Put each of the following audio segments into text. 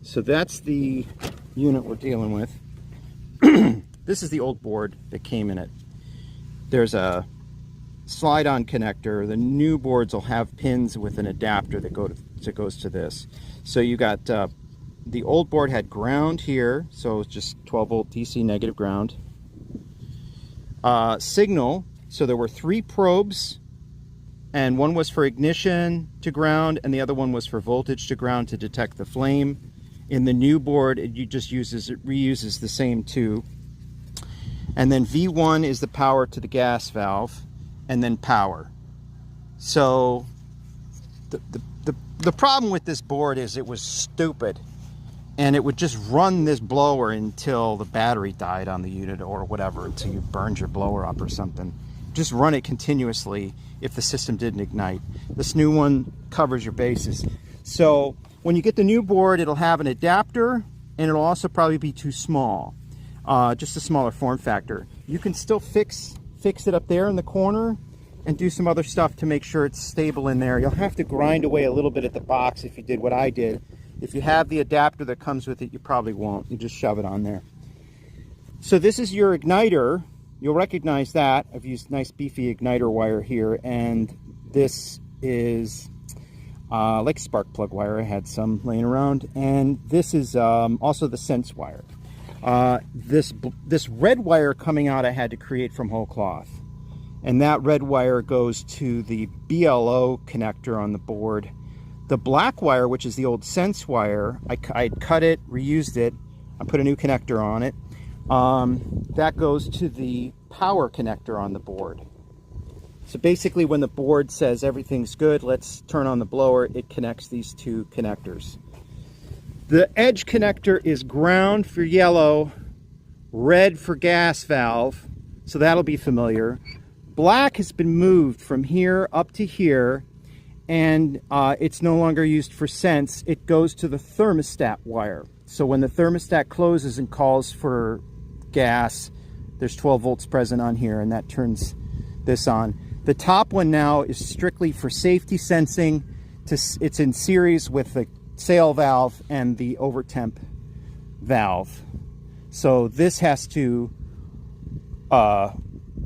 So that's the unit we're dealing with. This is the old board that came in it. There's a slide-on connector. The new boards will have pins with an adapter that goes to this. So you got the old board had ground here, so it's just 12 volt DC negative ground. Signal, so there were 3 probes, and one was for ignition to ground and the other one was for voltage to ground to detect the flame. In the new board, it reuses the same 2. And then V1 is the power to the gas valve, and then power. So the problem with this board is it was stupid, and it would just run this blower until the battery died on the unit or whatever, until you burned your blower up or something. Just run it continuously if the system didn't ignite. This new one covers your bases. So when you get the new board, it'll have an adapter, and it'll also probably be too small, just a smaller form factor. You can still fix it up there in the corner and do some other stuff to make sure it's stable in there. You'll have to grind away a little bit at the box if you did what I did. If you have the adapter that comes with it, you probably won't. You just shove it on there. So this is your igniter. You'll recognize that. I've used nice beefy igniter wire here, and this is like spark plug wire. I had some laying around, and this is also the sense wire. This red wire coming out I had to create from whole cloth, and that red wire goes to the BLO connector on the board. The black wire, which is the old sense wire, I cut it, reused it, I put a new connector on it. That goes to the power connector on the board. So basically when the board says everything's good, let's turn on the blower, it connects these 2 connectors. The edge connector is ground for yellow, red for gas valve, so that'll be familiar. Black has been moved from here up to here, and it's no longer used for sense. It goes to the thermostat wire. So when the thermostat closes and calls for gas, there's 12 volts present on here, and that turns this on. The top one now is strictly for safety sensing. It's in series with the sail valve and the overtemp valve. So this has to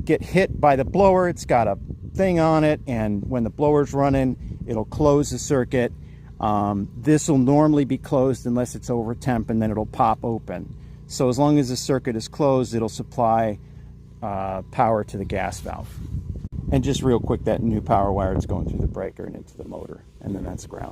get hit by the blower. It's got a thing on it, and when the blower's running, it'll close the circuit. This will normally be closed unless it's over temp, and then it'll pop open. So as long as the circuit is closed, it'll supply power to the gas valve. And just real quick, that new power wire is going through the breaker and into the motor, and then that's ground.